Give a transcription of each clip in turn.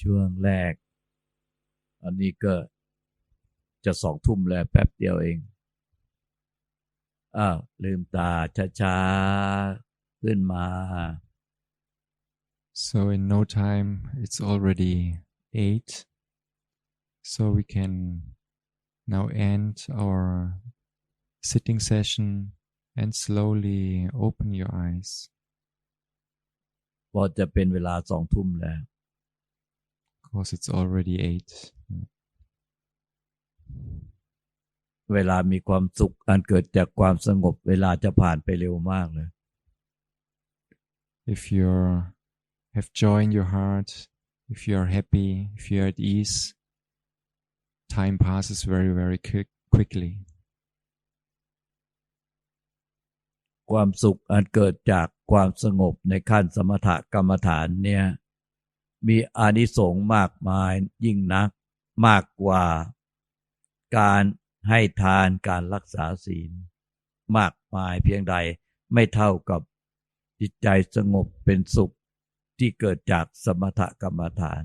ช่วงแรกอันนี้ก็จะ20:00แล้วแป๊บเดียวเองลืมตาช้าๆขึ้นมา So in no time it's already 8, so we can now end our sitting session and slowly open your eyes. พอจะเป็นเวลา20:00แล้ว Because it's already 8. เวลามีความสุขอันเกิดจากความสงบเวลาจะผ่านไปเร็วมากเลย If you have joy in your heart, if you are happy, if you are at ease, time passes very, very quickly. ความสุขอันเกิดจากความสงบในขั้นสมถกรรมฐานเนี่ยมีอานิสงส์มากมายยิ่งนักมากกว่าการให้ทานการรักษาศีลมากมายเพียงใดไม่เท่ากับจิตใจสงบเป็นสุขที่เกิดจากสมถกรรมฐาน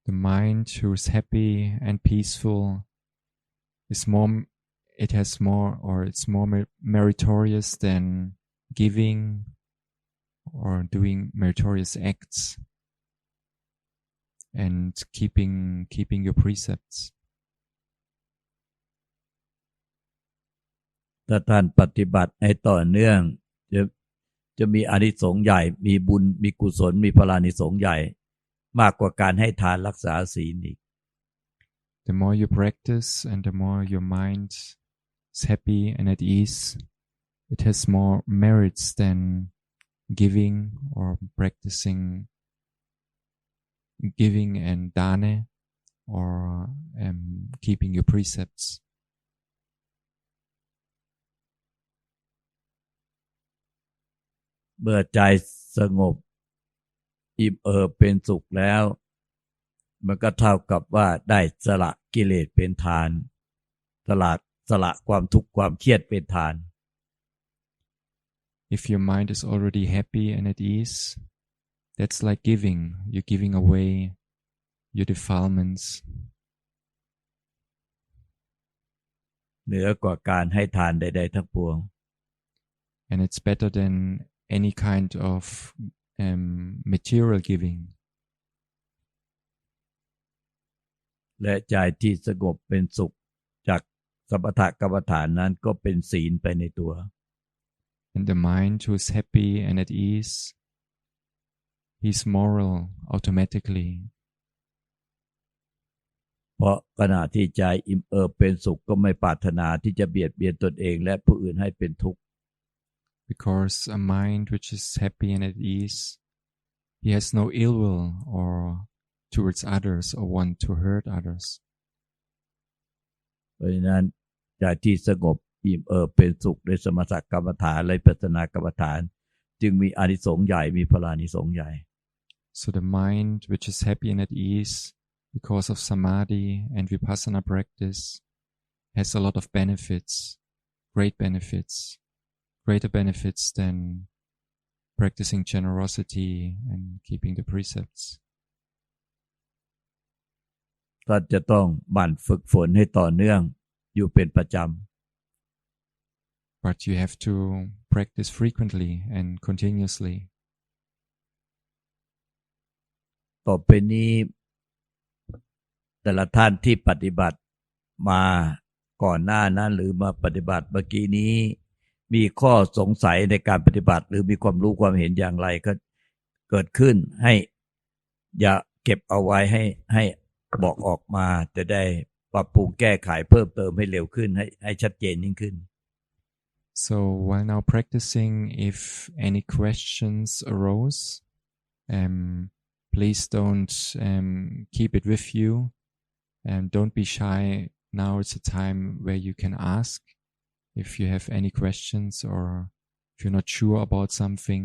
The mind who is happy and peaceful is more, it has more, or it's more meritorious than giving or doing meritorious acts and keeping your precepts. ถ้าท่านปฏิบัติให้ต่อเนื่องจะมีอานิสงส์ใหญ่มีบุญมีกุศลมีพลานิสงส์ใหญ่มากกว่าการให้ทานรักษาศีลอีก The more you practice and the more your mind is happy and at ease, it has more merits than giving or practicing giving and dane or keeping your precepts. เมื่อใจสงบอิ่มเอิบเป็นสุขแล้วมันก็เท่ากับว่าได้สละกิเลสเป็นทานสละความทุกข์ความเครียดเป็นทาน If your mind is already happy and at ease, that's like giving. You're giving away your defilements. เหนือกว่าการให้ทานใดๆทั้งปวง And it's better than any kind of material giving. และใจที่สงบเป็นสุขจากสมถกรรมฐานนั้นก็เป็นศีลไปในตัว And the mind who is happy and at ease, he's moral automatically. เพราะขณะที่ใจอิ่มเอิบเป็นสุขก็ไม่ปรารถนาที่จะเบียดเบียนตนเองและผู้อื่นให้เป็นทุกข์ Because a mind which is happy and at ease, he has no ill will or towards others or want to hurt others. เพราะฉะนั้นใจที่สงบอิ่มเอิบเป็นสุขในสมถกรรมฐานและวิปัสสนากรรมฐานจึงมีอานิสงส์ใหญ่มีพลานิสงส์ใหญ่ So the mind which is happy and at ease because of samadhi and vipassana practice has a lot of benefits, great benefits, greater benefits than practicing generosity and keeping the precepts. ก็จะต้องหมั่นฝึกฝนให้ต่อเนื่องอยู่เป็นประจำ But you have to practice frequently and continuously. ต่อไปนี้แต่ละท่านที่ปฏิบัติมาก่อนหน้านั้นหรือมาปฏิบัติเมื่อกี้นี้มีข้อสงสัยในการปฏิบัติหรือมีความรู้ความเห็นอย่างไรก็เกิดขึ้นให้อย่าเก็บเอาไว้ให้บอกออกมาจะได้ปรับปรุงแก้ไขเพิ่มเติมให้เร็วขึ้นให้ชัดเจนยิ่งขึ้น So while now practicing, if any questions arose, please don't keep it with you, and don't be shy. Now it's a time where you can ask if you have any questions or if you're not sure about something.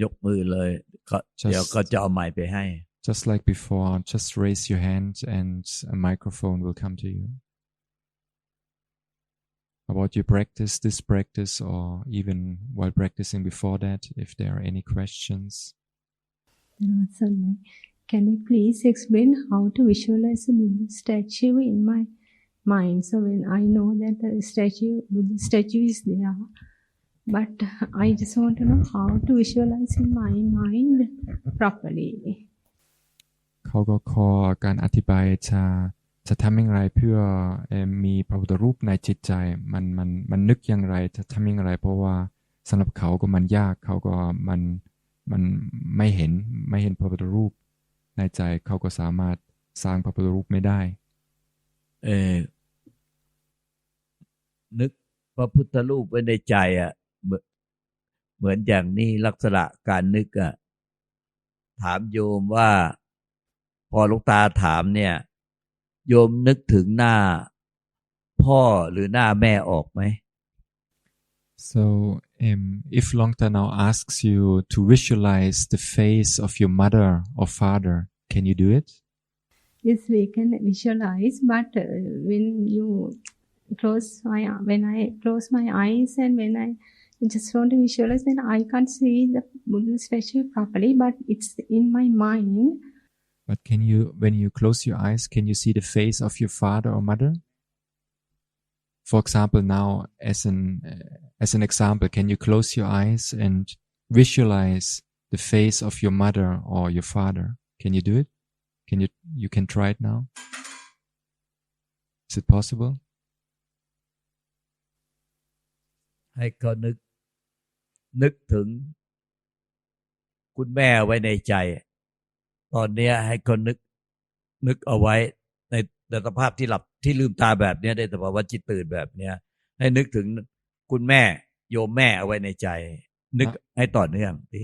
ยกมือเลยเดี๋ยวก็จะเอาไมค์ไปให้ Just like before, just raise your hand and a microphone will come to you. about your practice, this practice, or even while practicing before that, if there are any questions. Can you please explain how to visualize a Buddha statue in my mind? So when I know that the Buddha statue is there, but I just want to know how to visualize in my mind properly. เขาก็ขอการอธิบายจะทำอย่างไรเพื่อมีพระพุทธรูปในจิตใจมันนึกอย่างไรจะทำอย่างไรเพราะว่าสำหรับเขาก็มันยากเขาก็มันไม่เห็นพระพุทธรูปในใจเขาก็สามารถสร้างพระพุทธรูปไม่ได้นึกพระพุทธรูปไว้ในใจอ่ะเหมือนอย่างนี้ลักษณะการนึกอ่ะถามโยมว่าพอหลวงตาถามเนี่ยโยมนึกถึงหน้าพ่อหรือหน้าแม่ออกไหม So if Longta now asks you to visualize the face of your mother or father, can you do it? Yes, we can visualize, but when I close my eyes and when I just want to visualize, then I can't see the Buddha statue properly, but it's in my mind. But when you close your eyes, can you see the face of your father or mother? For example, now as an example, can you close your eyes and visualize the face of your mother or your father? Can you do it? You can try it now? Is it possible? ให้เขานึกถึงคุณแม่ไว้ในใจตอนนี้ให้เขานึกเอาไว้ในสภาพที่หลับที่ลืมตาแบบนี้ได้สภาวะจิตตื่นแบบนี้ให้นึกถึงคุณแม่โยมแม่เอาไว้ในใจนึกให้ต่อเนื่องดิ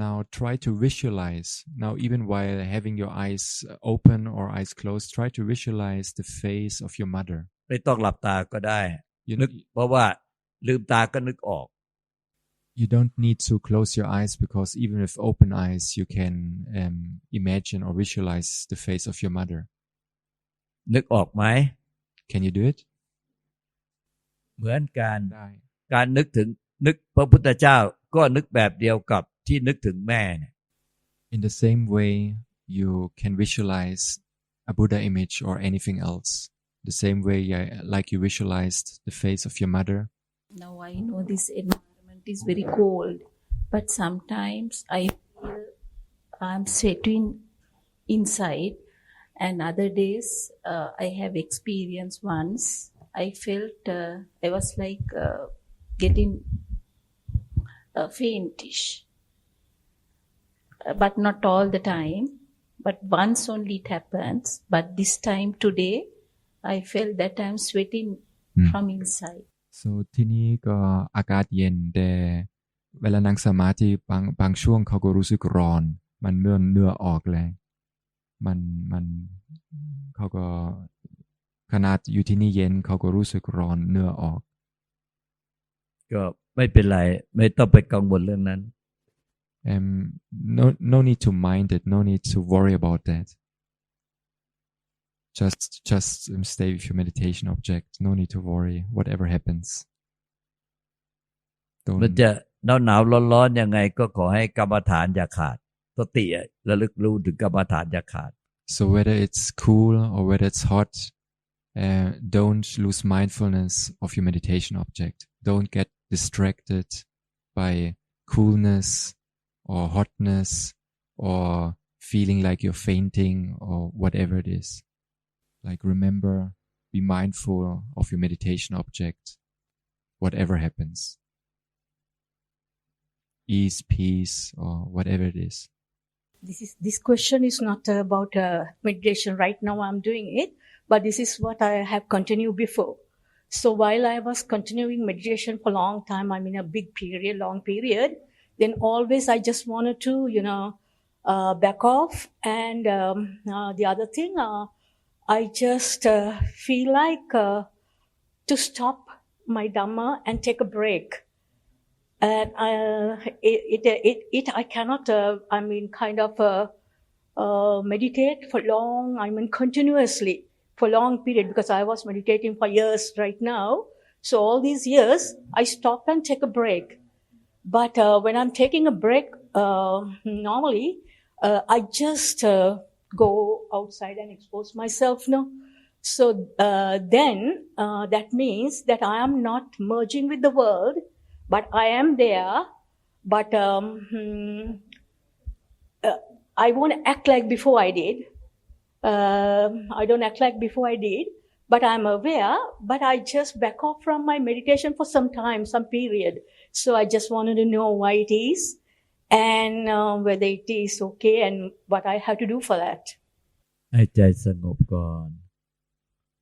Now try to visualize. Now even while having your eyes open or eyes closed, try to visualize the face of your mother. ไม่ต้องหลับตาก็ได้นึกเพราะว่าลืมตาก็นึกออก You don't need to close your eyes because even with open eyes you can imagine or visualize the face of your mother. นึกออกไหม Can you do it? เหมือนการนึกพระพุทธเจ้าก็นึกแบบเดียวกับที่นึกถึงแม่เนี่ย In the same way you can visualize a Buddha image or anything else. The same way like you visualized the face of your mother. Now I know this environment is very cold, but sometimes I feel I'm sweating inside, and other days I have experienced once I felt I was like getting faintish, but not all the time, but once only it happens. But this time today I felt that I'm sweating from inside. So ที่นี่ก็อากาศเย็นแต่เวลานั่งสมาธิบางช่วงเขาก็รู้สึกร้อนมันเหงื่อออกเลยมันเขาก็ขนาดอยู่ที่นี่เย็นเขาก็รู้สึกร้อนเหงื่อออกก็ไม่เป็นไรไม่ต้องไปกังวลเรื่องนั้น no need to mind it, no need to worry about that. Just stay with your meditation object. No need to worry. Whatever happens. มันจะหนาวร้อนยังไงก็ขอให้กรรมฐานอย่าขาดสติระลึกรู้ถึงกรรมฐานอย่าขาด So whether it's cool or whether it's hot, don't lose mindfulness of your meditation object. Don't get distracted by coolness or hotness or feeling like you're fainting or whatever it is. Like remember, be mindful of your meditation object, whatever happens. Ease, peace, or whatever it is. This question is not about meditation. Right now I'm doing it, but this is what I have continued before. So while I was continuing meditation for a long time, I mean a long period, then always I just wanted to, back off. And the other thing, I just feel like to stop my Dhamma and take a break. And I cannot, meditate for long, continuously for long period because I was meditating for years right now. So all these years, I stop and take a break. But when I'm taking a break, normally, I just go outside and expose myself, no? So then that means that I am not merging with the world, but I am there. But I won't act like before I did. I don't act like before I did, but I'm aware, but I just back off from my meditation for some time, some period. So I just wanted to know why it is and whether it is okay and what I have to do for that. ให้ใจสงบก่อน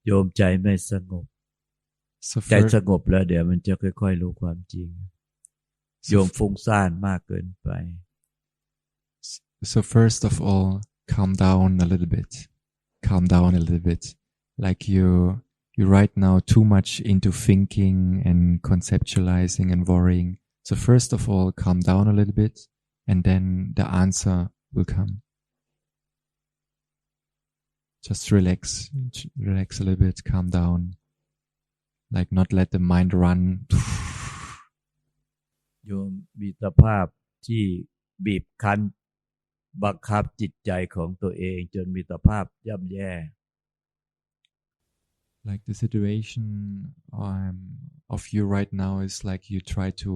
โยมใจไม่สงบ So ใจสงบแล้วเดี๋ยวมันจะค่อยๆรู้ความจริงโยมฟุ้งซ่านมากเกินไป So first of all, calm down a little bit. Calm down a little bit. Like you're right now too much into thinking and conceptualizing and worrying. So first of all, calm down a little bit, and then the answer will come. Just relax a little bit, calm down. Like not let the mind run. โยมมีสภาพที่บีบคั้นบังคับจิตใจของตัวเองจนมีสภาพย่ำแย่ Like the situation of you right now is like you try to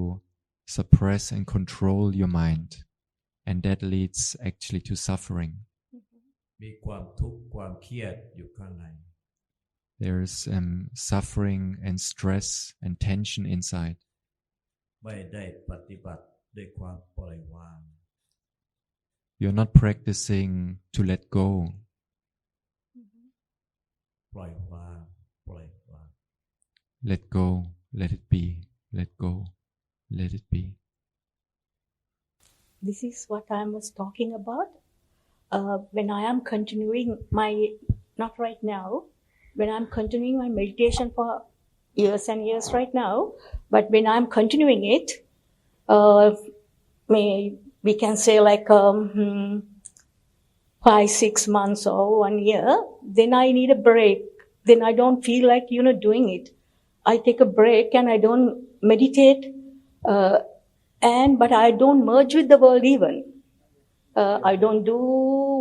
suppress and control your mind, and that leads actually to suffering. มีความทุกข์ความเครียดอยู่ข้างใน There's suffering and stress and tension inside. ไม่ได้ปฏิบัติด้วยความปล่อยวาง You're not practicing to let go. ปล่อยวาง Let go, let it be, let go, let it be. This is what I was talking about. When I am continuing not right now, when I'm continuing my meditation for years and years right now, but when I'm continuing it, we can say like 5-6 months or 1 year, then I need a break. Then I don't feel like, doing it. I take a break and I don't meditate, but I don't merge with the world even. I don't do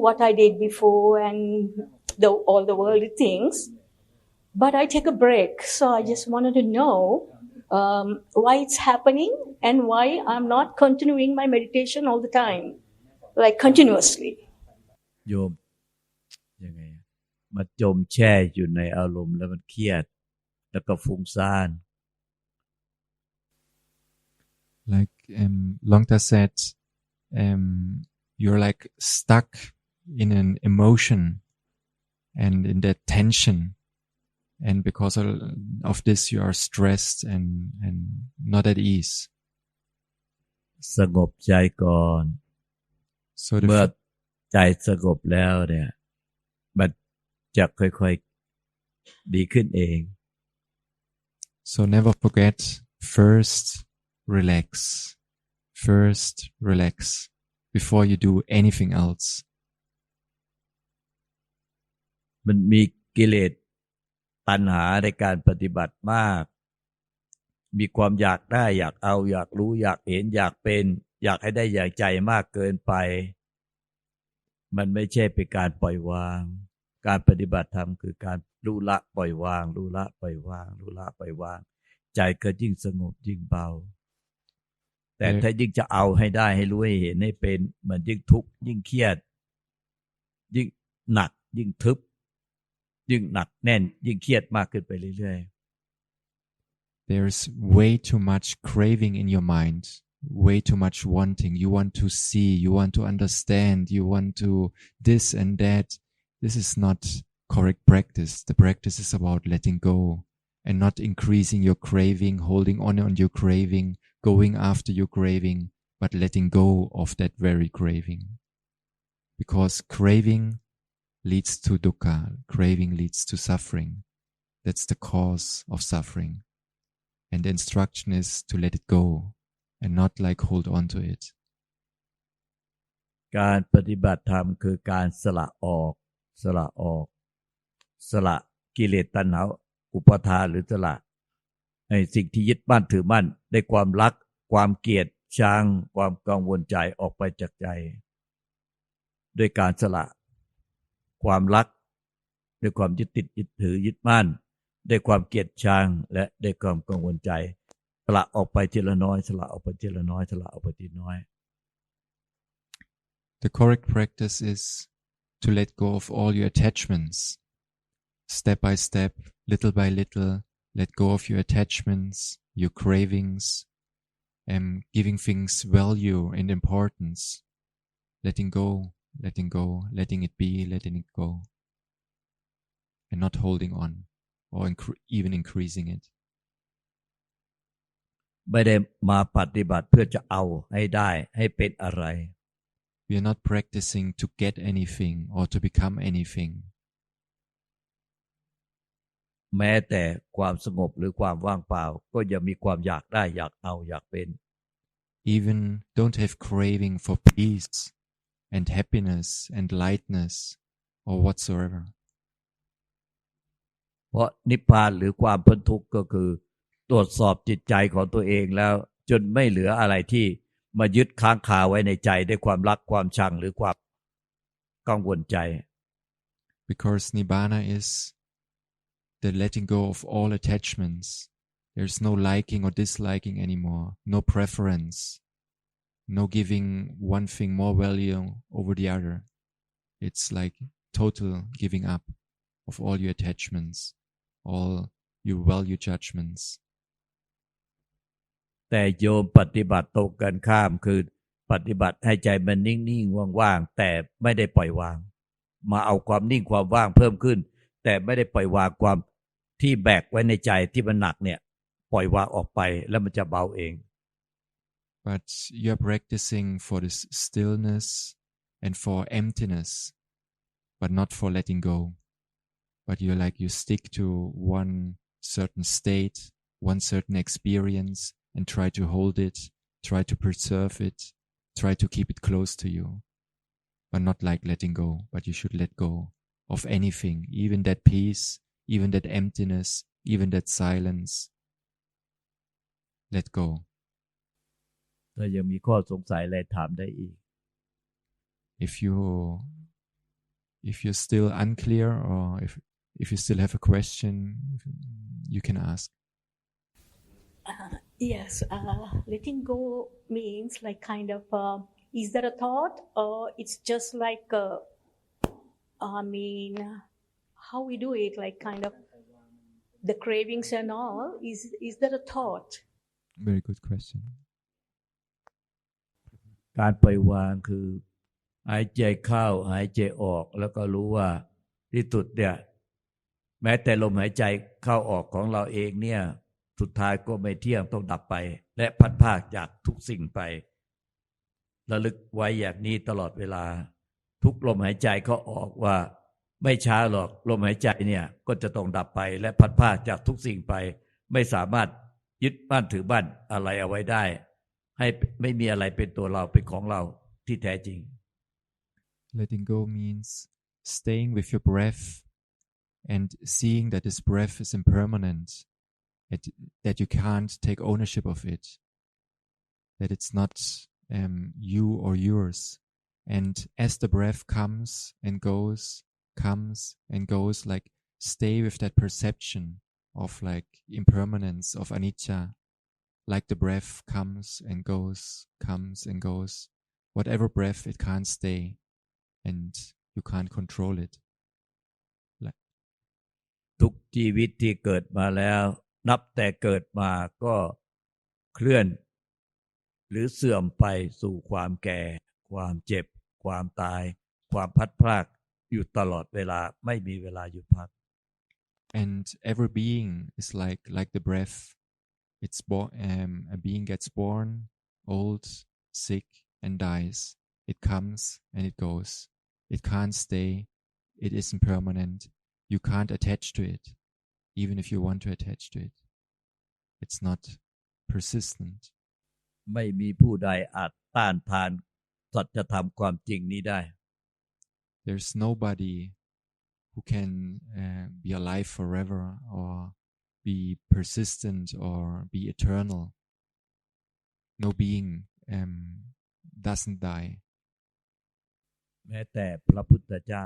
what I did before and all the worldly things, but I take a break. So I just wanted to know why it's happening and why I'm not continuing my meditation all the time, like continuously. โยมยังไงมาจมแช่อยู่ในอารมณ์แล้วมันเครียดแล้วก็ฟุ้งซ่าน Like Longta said, you're like stuck in an emotion and in that tension, and because of this you are stressed and not at ease. สงบใจก่อน So เมื่อใจสงบแล้วเนี่ยมันจะค่อยๆดีขึ้นเอง So never forget, first relax before you do anything else. มันมีกิเลสตัณหาในการปฏิบัติมากมีความอยากได้อยากเอาอยากรู้อยากเห็นอยากเป็นอยากให้ได้อย่างใจมากเกินไปมันไม่ใช่เป็นการปล่อยวางการปฏิบัติธรรมคือการรู้ละปล่อยวางรู้ละปล่อยวางรู้ละปล่อยวางใจก็ยิ่งสงบยิ่งเบาแต่ถ้ายิ่งจะเอาให้ได้ให้รู้ให้เห็นให้เป็นมันยิ่งทุกข์ยิ่งเครียดยิ่งหนักยิ่งทึบยิ่งหนักแน่นยิ่งเครียดมากขึ้นไปเรื่อยๆ There's way too much craving in your mind, way too much wanting. You want to see, you want to understand, you want to this and that. This is not correct practice. The practice is about letting go and not increasing your craving, holding on your craving, going after your craving, but letting go of that very craving. Because craving leads to dukkha, craving leads to suffering. That's the cause of suffering. And the instruction is to let it go and not like hold on to it. การปฏิบัติธรรมคือการสละออกสละกิเลสตัณหาอุปาทานหรือสละ ไอ้สิ่งที่ยึดมั่นถือมั่นได้ความรักความเกลียดชังความกังวลใจออกไปจากใจด้วยการสละความรักด้วยความยึดติดยึดถือยึดมั่นด้วยความเกลียดชังและด้วยความกังวลใจสละออกไปทีละน้อยสละออกไปทีละน้อยสละออกไปทีละน้อย The correct practice is to let go of all your attachments. Step by step, little by little, let go of your attachments, your cravings, giving things value and importance. Letting go, letting it be, letting it go. And not holding on or even increasing it. ไม่ได้มาปฏิบัติเพื่อจะเอาให้ได้ให้เป็นอะไร We are not practicing to get anything or to become anything. แม้แต่ความสงบหรือความว่างเปล่าก็ยังมีความอยากได้อยากเอาอยากเป็น Even don't have craving for peace and happiness and lightness or whatsoever. เพราะนิพพานหรือความพ้นทุกข์ก็คือตรวจสอบจิตใจของตัวเองแล้วจนไม่เหลืออะไรที่มายึดค้างคาไว้ในใจด้วยความรักความชังหรือความกังวลใจ Because Nibbana is the letting go of all attachments. There's no liking or disliking anymore, no preference, no giving one thing more value over the other. It's like total giving up of all your attachments, all your value judgments. แต่โยมปฏิบัติตรงกันข้ามคือปฏิบัติให้ใจมันนิ่งๆว่างๆแต่ไม่ได้ปล่อยวางมาเอาความนิ่งความว่างเพิ่มขึ้นแต่ไม่ได้ปล่อยวางความที่แบกไว้ในใจที่มันหนักเนี่ยปล่อยวางออกไปแล้วมันจะเบาเอง But you're practicing for this stillness and for emptiness, but not for letting go. But you're like you stick to one certain state, one certain experience, and try to hold it, try to preserve it, try to keep it close to you. But not like letting go, but you should let go of anything, even that peace, even that emptiness, even that silence. Let go. ถ้ายังมีข้อสงสัยอะไรถามได้อีก If you're still unclear or if you still have a question, you can ask. Yes, letting go means like kind of, is there a thought or it's just like, how we do it, like kind of the cravings and all, is there a thought? Very good question. การปล่อยวางคือหายใจเข้าหายใจออกแล้วก็รู้ว่าที่สุดเนี่ยแม้แต่ลมหายใจเข้าออกของเราเองเนี่ยสุดท้ายก็ไม่เที่ยงต้องดับไปและพัดพรากจากทุกสิ่งไประลึกไว้อย่างนี้ตลอดเวลาทุกลมหายใจเข้าออกว่าไม่ช้าหรอกลมหายใจเนี่ยก็จะต้องดับไปและพัดพรากจากทุกสิ่งไปไม่สามารถยึดมั่นถือมั่นอะไรเอาไว้ได้ให้ไม่มีอะไรเป็นตัวเราเป็นของเราที่แท้จริง Letting go means staying with your breath and seeing that this breath is impermanent, that you can't take ownership of it, that it's not you or yours. And as the breath comes and goes, like stay with that perception of like impermanence, of anicca, like the breath comes and goes. Whatever breath, it can't stay and you can't control it. ทุกชีวิตที่เกิดมาแล้วนับแต่เกิดมาก็เคลื่อนหรือเสื่อมไปสู่ความแก่ความเจ็บความตายความพัดพรากอยู่ตลอดเวลาไม่มีเวลาหยุดพัก And every being is like the breath. It's a being gets born, old, sick, and dies. It comes and it goes. It can't stay. It isn't permanent. You can't attach to it, even if you want to attach to it. It's not persistent. ไม่มีผู้ใดอาจต้านทานสัจธรรมความจริงนี้ได้ There's nobody who can be alive forever or be persistent or be eternal. No being doesn't die. แม้แต่พระพุทธเจ้า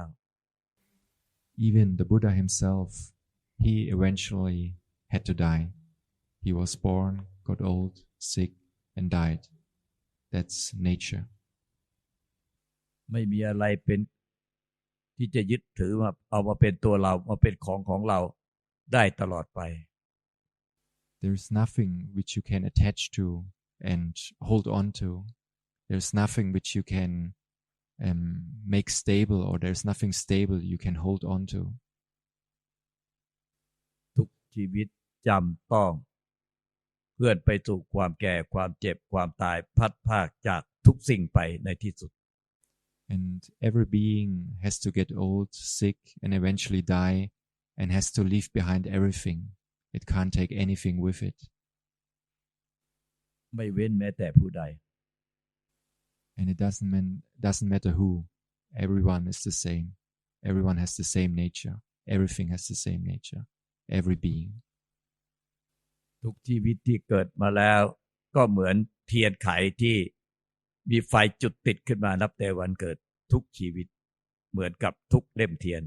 Even the Buddha himself, he eventually had to die. He was born, got old, sick, and died. That's nature. ไม่มีอะไรเป็นที่จะยึดถือมาเอามาเป็นตัวเรามาเป็นของเราได้ตลอดไป There's nothing which you can attach to and hold on to. There's nothing which you can make stable, or there's nothing stable you can hold on to. ทุกชีวิตจำต้องเคลื่อนไปสู่ความแก่ความเจ็บความตายพัดพรากจากทุกสิ่งไปในที่สุด And every being has to get old, sick, and eventually die, and has to leave behind everything. It can't take anything with it. ไม่เว้นแม้แต่ผู้ใด And it doesn't matter who. Everyone is the same. Everyone has the same nature. Everything has the same nature. Every being. ทุกชีวิตที่เกิดมาแล้วก็เหมือนเทียนไขที่มีไฟจุดติดขึ้นมานับแต่วันเกิดทุกชีวิตเหมือนกับทุกเล่มเทียน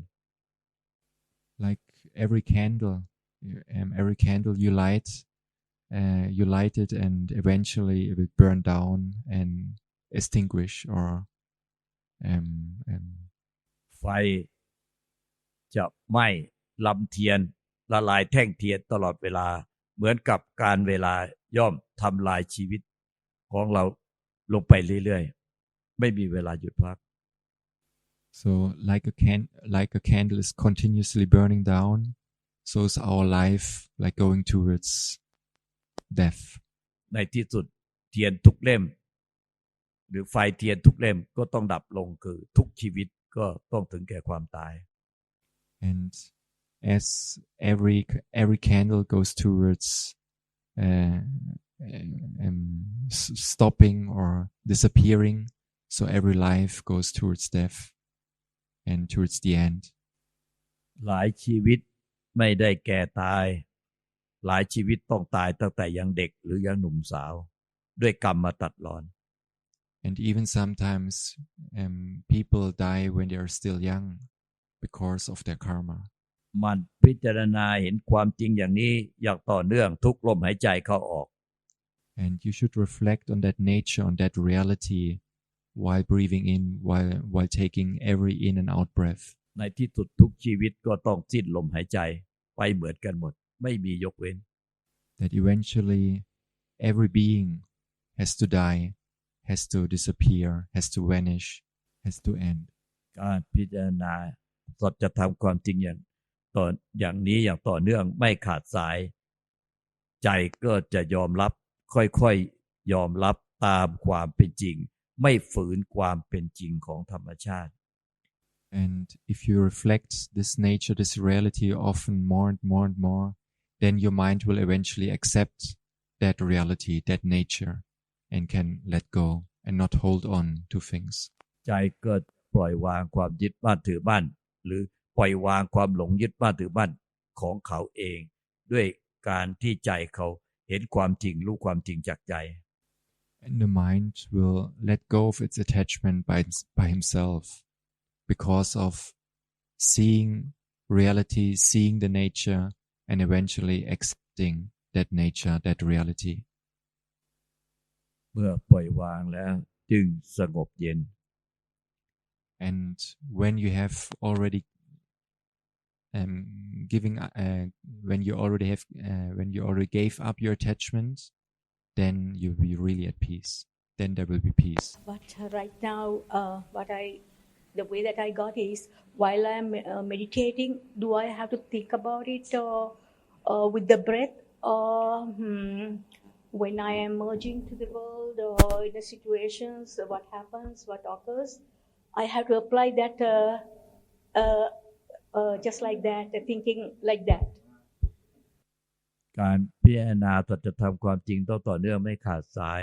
Like every candle you light it, and eventually it will burn down and extinguish, or ไฟจะไหม้ลำเทียนละลายแท่งเทียนตลอดเวลาเหมือนกับการเวลาย่อมทำลายชีวิตของเราลงไปเรื่อยๆไม่มีเวลาหยุดพัก So like a candle is continuously burning down, so is our life, like going towards death. ในที่สุดเทียนทุกเล่มหรือไฟเทียนทุกเล่มก็ต้องดับลงคือทุกชีวิตก็ต้องถึงแก่ความตาย And as every candle goes towards stopping or disappearing, so every life goes towards death and towards the end. หลายชีวิตไม่ได้แก่ตายหลายชีวิตต้องตายตั้งแต่ยังเด็กหรือยังหนุ่มสาวด้วยกรรมมาตัดรอน And even sometimes people die when they are still young because of their karma. มันพิจารณาเห็นความจริงอย่างนี้อย่างต่อเนื่องทุกลมหายใจเข้าออก And you should reflect on that nature, on that reality, while breathing in, while taking every in and out breath. ในที่สุดทุกชีวิตก็ต้องสิ้นลมหายใจไปเหมือนกันหมดไม่มียกเว้น That eventually every being has to die, has to disappear, has to vanish, has to end. การพิจารณาสัจธรรมความจริงอย่างนี้อย่างต่อเนื่องไม่ขาดสายใจก็จะยอมรับค่อยๆยอมรับตามความเป็นจริงไม่ฝืนความเป็นจริงของธรรมชาติ And if you reflect this nature, this reality often more and more and more, then your mind will eventually accept that reality, that nature, and can let go and not hold on to things. ใจก็ปล่อยวางความยึดมั่นถือมั่นหรือปล่อยวางความหลงยึดมั่นถือมั่นของเขาเองด้วยการที่ใจเขาเห็นความจริงรู้ความจริงจากใจ And the mind will let go of its attachment by himself because of seeing reality, seeing the nature, and eventually accepting that nature, that reality. เมื่อปล่อยวางแล้วจึงสงบเย็น And when you have already when you already gave up your attachment, then you'll be really at peace. Then there will be peace. But right now, the way that I got is while I'm meditating, do I have to think about it with the breath, or when I am merging to the world or in the situations, what happens, what occurs, I have to apply that just like that, thinking like that. การพิจารณาสัจธรรมความจริงต้องต่อเนื่องไม่ขาดสาย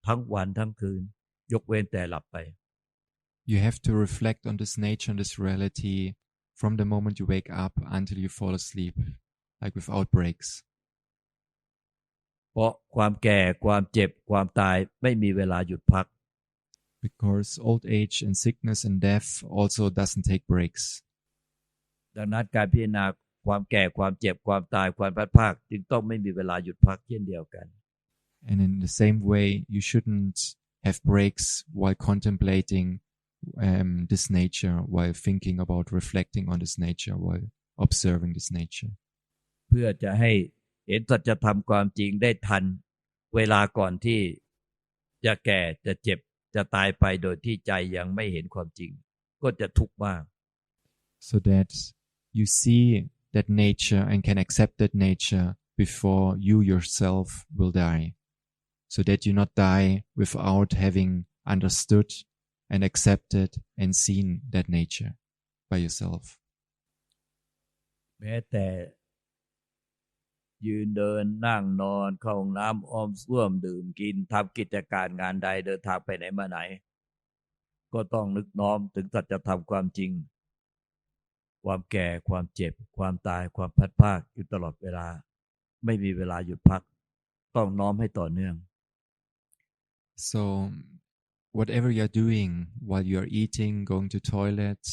ทั้งวันทั้งคืนยกเว้นแต่หลับไป You have to reflect on this nature and this reality from the moment you wake up until you fall asleep, like without breaks. เพราะความแก่ความเจ็บความตายไม่มีเวลาหยุดพัก Because old age and sickness and death also doesn't take breaks. ดังนั้นการพิจารณาความแก่ความเจ็บความตายความพัดภาคจึงต้องไม่มีเวลาหยุดพักเช่นเดียวกัน And in the same way, you shouldn't have breaks while contemplating this nature, while thinking about reflecting on this nature, while observing this nature. เพื่อจะให้เห็นสัจธรรมความจริงได้ทันเวลาก่อนที่จะแก่จะเจ็บจะตายไปโดยที่ใจยังไม่เห็นความจริงก็จะทุกข์มาก So that you see that nature and can accept that nature before you yourself will die. So that you not die without having understood and accepted and seen that nature by yourself. แม้แต่ยืนเดินนั่งนอนเข้าห้องน้ำอ้อมส้วมดื่มกินทำกิจการงานใดเดินทางไปไหนมาไหนก็ต้องนึกน้อมถึงสัจธรรมความจริงความแก่ความเจ็บความตายความพัดภาคอยู่ตลอดเวลาไม่มีเวลาหยุดพักต้องน้อมให้ต่อเนื่อง So whatever you're doing while you're eating, going to toilets,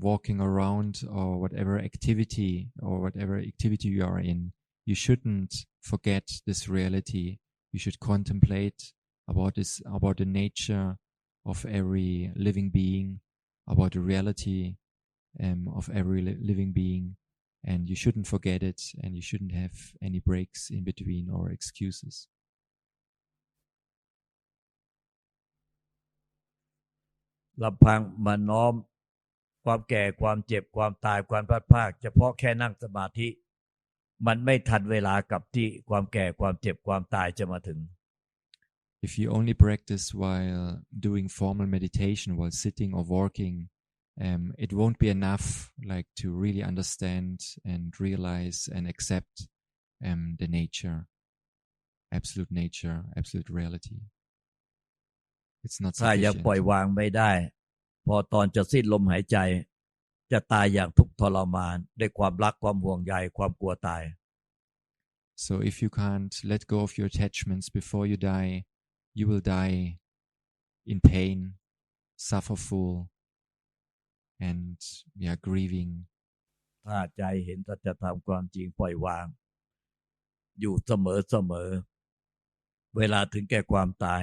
walking around, or whatever activity you are in, you shouldn't forget this reality. You should contemplate about the nature of every living being, about the reality of every living being, and you shouldn't forget it, and you shouldn't have any breaks in between or excuses. ลำพังมาน้อมความแก่ความเจ็บความตายความพัดภาคเฉพาะแค่นั่งสมาธิมันไม่ทันเวลากับที่ความแก่ความเจ็บความตายจะมาถึง If you only practice while doing formal meditation, while sitting or walking, it won't be enough like to really understand and realize and accept the nature, absolute reality. It's not ถ้ายัง sufficient. ปล่อยวางไม่ได้พอตอนจะสิ้นลมหายใจจะตายอย่างทุกข์ทรมานด้วยความรักความห่วงใยความกลัวตาย So if you can't let go of your attachments before you die, you will die in pain, sufferful, and grieving. ถ้าใจเห็นสัจธรรมความจริงปล่อยวางอยู่เสมอเวลาถึงแก่ความตาย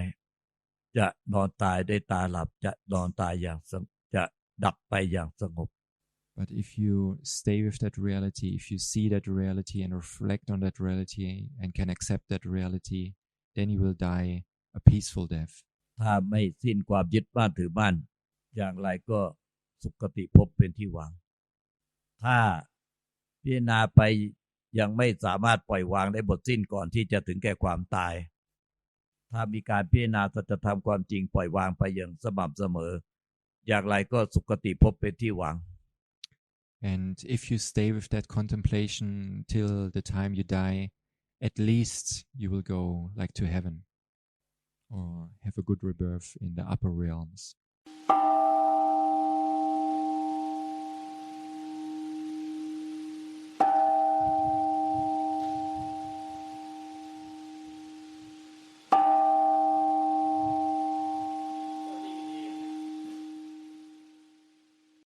จะนอนตายด้วยตาหลับจะนอนตายอย่างจะดับไปอย่างสงบ But if you stay with that reality, if you see that reality and reflect on that reality and can accept that reality, then you will die a peaceful death. ถ้าไม่สิ้นความยึดมั่นถือมั่นอย่างไรก็สุคติภพเป็นที่หวังถ้าพิจารณาไปยังไม่สามารถปล่อยวางได้หมดสิ้นก่อนที่จะถึงแก่ความตายถ้ามีการพิจารณาสัจธรรมความจริงปล่อยวางไปอย่างสม่ำเสมออย่างไรก็สุคติภพเป็นที่หวัง And if you stay with that contemplation till the time you die, at least you will go like to heaven or have a good rebirth in the upper realms.